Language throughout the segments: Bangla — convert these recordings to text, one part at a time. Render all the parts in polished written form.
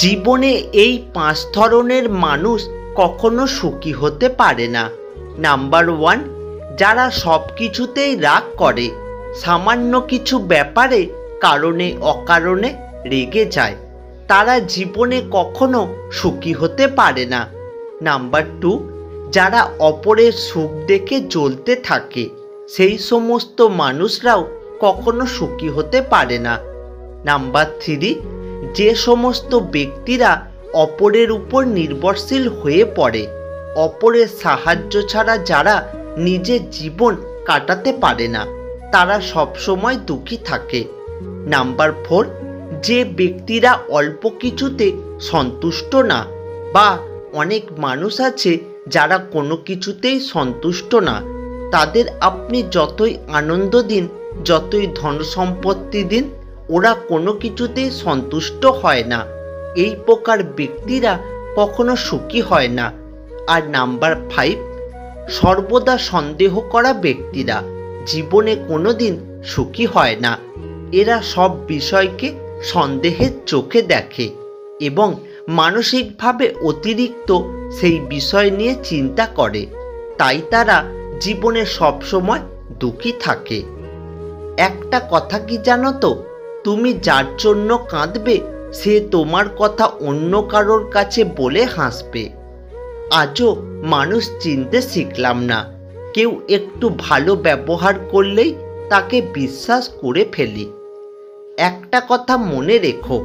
জীবনে এই 5 ধরনের মানুষ কখনো সুখী হতে পারে না। নাম্বার 1, যারা সব কিছুতেই রাগ করে, সামান্য কিছু ব্যাপারে কারণে অকারণে রেগে যায়, তারা জীবনে কখনো সুখী হতে পারে না। নাম্বার 2, যারা অপরের সুখ দেখে জ্বলতে থাকে, সেই সমস্ত মানুষরাও কখনো সুখী হতে পারে না। নাম্বার 3, যে সমস্ত ব্যক্তিরা অপরের উপর নির্ভরশীল হয়ে পড়ে, অপরের সাহায্য ছাড়া যারা নিজের জীবন কাটাতে পারে না, তারা সবসময় দুঃখী থাকে। নাম্বার 4, যে ব্যক্তিরা অল্প কিছুতে সন্তুষ্ট না, বা অনেক মানুষ আছে যারা কোনো কিছুতেই সন্তুষ্ট না, তাদের আপনি যতই আনন্দ দিন, যতই ধন সম্পত্তি দিন, ওরা কোনো কিছুতেই সন্তুষ্ট হয় না। এই প্রকার ব্যক্তিরা কখনো সুখী হয় না। আর নাম্বার 5, সর্বদা সন্দেহ করা ব্যক্তিরা জীবনে কোনো দিন সুখী হয় না। এরা সব বিষয়কে সন্দেহের চোখে দেখে এবং মানসিকভাবে অতিরিক্ত সেই বিষয় নিয়ে চিন্তা করে, তাই তারা জীবনে সবসময় দুঃখী থাকে। একটা কথা কি জানো তো, তুমি যার জন্য কাঁদবে সে তোমার কথা অন্য কারোর কাছে বলে হাসবে। আজও মানুষ চিনতে শিখলাম না। কেউ একটু ভালো ব্যবহার করলেই তাকে বিশ্বাস করে ফেলি। একটা কথা মনে রেখো,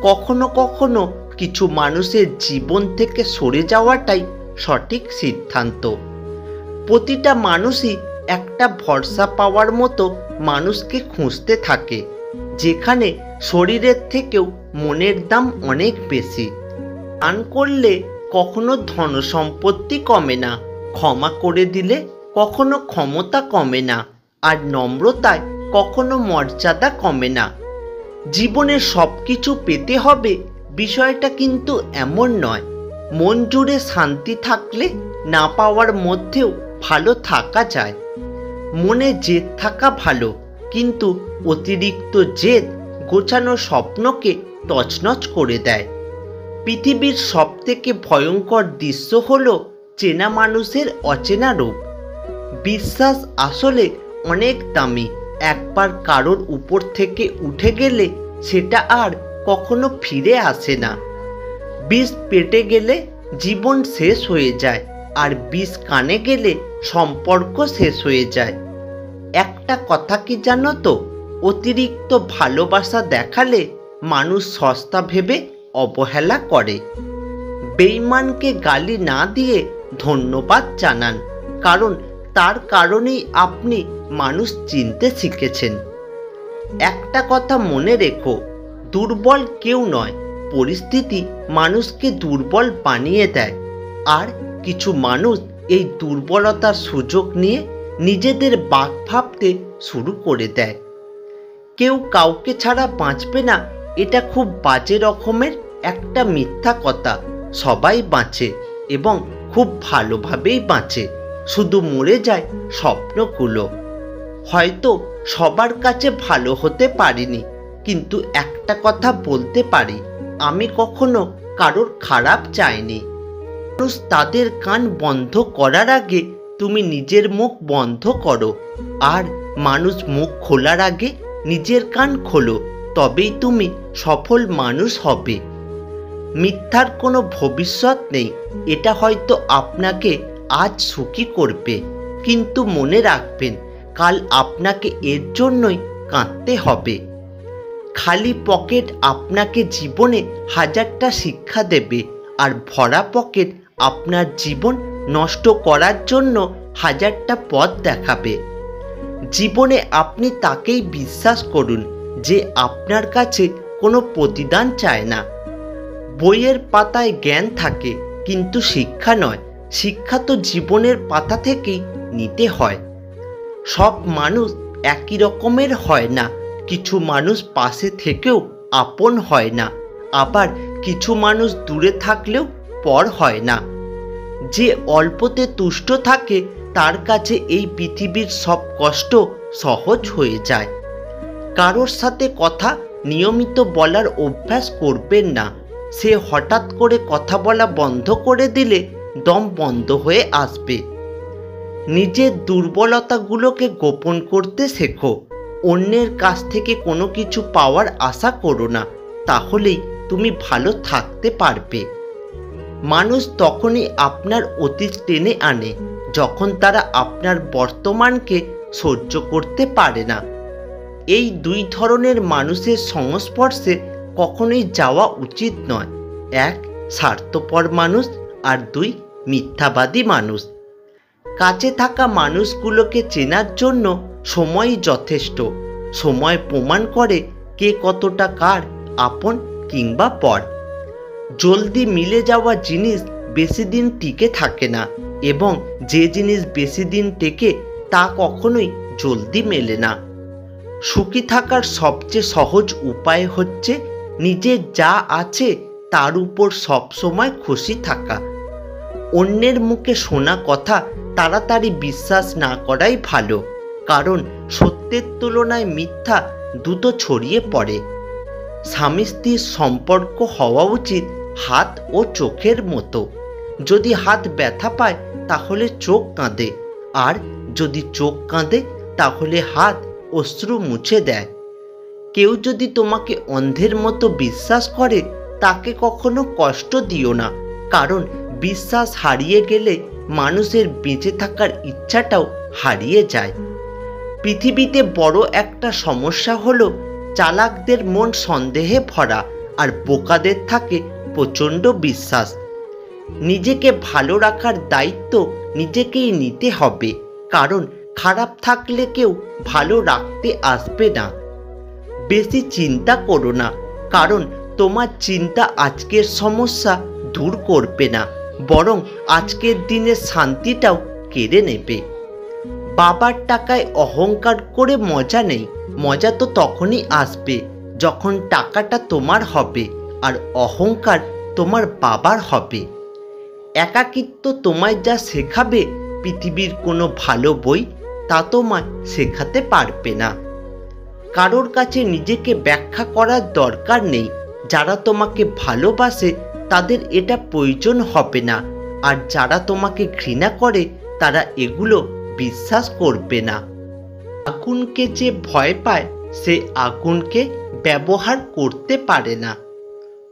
কখনো কখনো কিছু মানুষের জীবন থেকে সরে যাওয়াটাই সঠিক সিদ্ধান্ত। প্রতিটা মানুষই একটা ভরসা পাওয়ার মতো মানুষকে খুঁজতে থাকে, যেখানে শরীরের থেকেও মনের দাম অনেক বেশি। দান করলে কখনো ধন সম্পত্তি কমে না, ক্ষমা করে দিলে কখনো ক্ষমতা কমে না, আর নম্রতায় কখনো মর্যাদা কমে না। জীবনে সব কিছু পেতে হবে বিষয়টা কিন্তু এমন নয়। মন জুড়ে শান্তি থাকলে না পাওয়ার মধ্যেও ভালো থাকা যায়। মনে জেদ থাকা ভালো, কিন্তু অতিরিক্ত জেদ গোছানো স্বপ্নকে তছনছ করে দেয়। পৃথিবীর সবথেকে ভয়ঙ্কর দৃশ্য হলো চেনা মানুষের অচেনা রূপ। বিশ্বাস আসলে অনেক দামি। একবার কারোর উপর থেকে উঠে গেলে সেটা আর কখনো ফিরে আসে না। বিষ পেটে গেলে জীবন শেষ হয়ে যায়, আর বিষ কানে গেলে সম্পর্ক শেষ হয়ে যায়। একটা কথা কি জানো তো, অতিরিক্ত ভালোবাসা দেখালে মানুষ সস্তা ভেবে অবহেলা করে। বেঈমানকে গালি না দিয়ে ধন্যবাদ জানান, কারণ তার কারণেই আপনি মানুষ চিনতে শিখেছেন। একটা কথা মনে রেখো, দুর্বল কেউ নয়, পরিস্থিতি মানুষকে দুর্বল বানিয়ে দেয়। আর কিছু মানুষ এই দুর্বলতার সুযোগ নিয়ে নিজেদের বাঘ ভাবতে শুরু করে দেয়। কেউ কাউকে ছাড়া বাঁচবে না, এটা খুব বাজে রকমের একটা মিথ্যা কথা। সবাই বাঁচে এবং খুব ভালোভাবেই বাঁচে, শুধু মরে যায় স্বপ্নগুলো। হয়তো সবার কাছে ভালো হতে পারিনি, কিন্তু একটা কথা বলতে পারি, আমি কখনো কারোর খারাপ চাইনি। মানুষ তাদের কান বন্ধ করার আগে তুমি নিজের মুখ বন্ধ করো, আর মানুষ মুখ খোলার আগে নিজের কান খোলো, তবেই তুমি সফল মানুষ হবে। মিথ্যার কোনো ভবিষ্যৎ নেই। এটা হয়তো আপনাকে আজ সুখী করবে, কিন্তু মনে রাখবেন কাল আপনাকে এর জন্যই কাঁদতে হবে। খালি পকেট আপনাকে জীবনে হাজারটা শিক্ষা দেবে, আর ভরা পকেট আপনার জীবন নষ্ট করার জন্য হাজারটা পথ দেখাবে। জীবনে আপনি তাকেই বিশ্বাস করুন যে আপনার কাছে কোনো প্রতিদান চায় না। বইয়ের পাতায় জ্ঞান থাকে, কিন্তু শিক্ষা নয়। শিক্ষা তো জীবনের পাতা থেকেই নিতে হয়। সব মানুষ একই রকমের হয় না। কিছু মানুষ পাশে থেকেও আপন হয় না, আবার কিছু মানুষ দূরে থাকলেও পর হয় না। যে অল্পতে তুষ্ট থাকে তার কাছে এই পৃথিবীর সব কষ্ট সহজ হয়ে যায়। কারোর সাথে কথা নিয়মিত বলার অভ্যাস করবেন না। সে হঠাৎ করে কথা বলা বন্ধ করে দিলে দম বন্ধ হয়ে আসবে। নিজের দুর্বলতাগুলোকে গোপন করতে শেখো। অন্যের কাছ থেকে কোনো কিছু পাওয়ার আশা করো না, তাহলেই তুমি ভালো থাকতে পারবে। মানুষ তখনই আপনার অতীত টেনে আনে যখন তারা আপনার বর্তমানকে সহ্য করতে পারে না। এই দুই ধরনের মানুষের সংস্পর্শে কখনোই যাওয়া উচিত নয়। এক, স্বার্থপর মানুষ, আর দুই, মিথ্যাবাদী মানুষ। কাছে থাকা মানুষগুলোকে চেনার জন্য সময়ই যথেষ্ট। সময় প্রমাণ করে কে কতটা কার আপন কিংবা পর। জলদি মিলে যাওয়া জিনিস বেশি দিন টিকে থাকে না, এবং যে জিনিস বেশি দিন টেকে তা কখনোই জলদি মেলে না। সুখী থাকার সবচেয়ে সহজ উপায় হচ্ছে নিজের যা আছে তার উপর সবসময় খুশি থাকা। অন্যের মুখে শোনা কথা তাড়াতাড়ি বিশ্বাস না করাই ভালো, কারণ সত্যের তুলনায় মিথ্যা দ্রুত ছড়িয়ে পড়ে। স্বামী স্ত্রীর সম্পর্ক হওয়া উচিত হাত ও চোখের মতো। যদি হাত ব্যথা পায় তাহলে চোখ কাঁদে, আর যদি চোখ কাঁদে তাহলে হাত অশ্রু মুছে দেয়। কেউ যদি তোমাকে অন্ধের মতো বিশ্বাস করে তাকে কখনো কষ্ট দিও না, কারণ বিশ্বাস হারিয়ে গেলে মানুষের বেঁচে থাকার ইচ্ছাটাও হারিয়ে যায়। পৃথিবীতে বড় একটা সমস্যা হলো চালাকদের মন সন্দেহে ভরা, আর বোকাদের থাকে প্রচণ্ড বিশ্বাস। নিজেকে ভালো রাখার দায়িত্ব নিজেকেই নিতে হবে, কারণ খারাপ থাকলে কেউ ভালো রাখতে আসবে না। বেশি চিন্তা করো না, কারণ তোমার চিন্তা আজকের সমস্যা দূর করবে না, বরং আজকের দিনের শান্তিটাও কেড়ে নেবে। বাবার টাকায় অহংকার করে মজা নেই। মজা তো তখনই আসবে যখন টাকাটা তোমার হবে আর অহংকার তোমার বাবার হবে। একাকিত্ব তোমায় যা শেখাবে পৃথিবীর কোনো ভালো বই তা তোমায় শেখাতে পারবে না। কারোর কাছে নিজেকে ব্যাখ্যা করার দরকার নেই। যারা তোমাকে ভালোবাসে তাদের এটা প্রয়োজন হবে না, আর যারা তোমাকে ঘৃণা করে তারা এগুলো বিশ্বাস করবে না। আগুনকে যে ভয় পায় সে আগুনকে ব্যবহার করতে পারে না।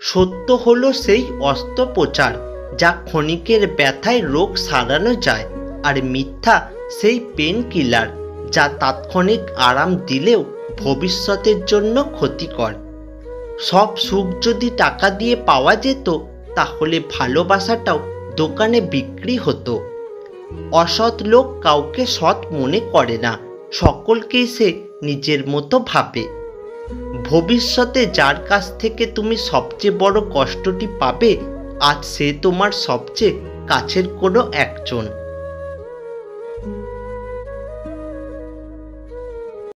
সত্য হলো সেই অস্ত্রোপচার যা ক্ষণিকের ব্যথায় রোগ সারানো যায়, আর মিথ্যা সেই পেন কিলার যা তাৎক্ষণিক আরাম দিলেও ভবিষ্যতের জন্য ক্ষতিকর। সব সুখ যদি টাকা দিয়ে পাওয়া যেত তাহলে ভালোবাসাটাও দোকানে বিক্রি হতো। অসৎ লোক কাউকে সৎ মনে করে না, সকলকেই সে নিজের মতো ভাবে। ভবিষ্যতে যার কাছ থেকে তুমি সবচেয়ে বড় কষ্টটি পাবে আজ সে তোমার সবচেয়ে কাছের কোনো একজন।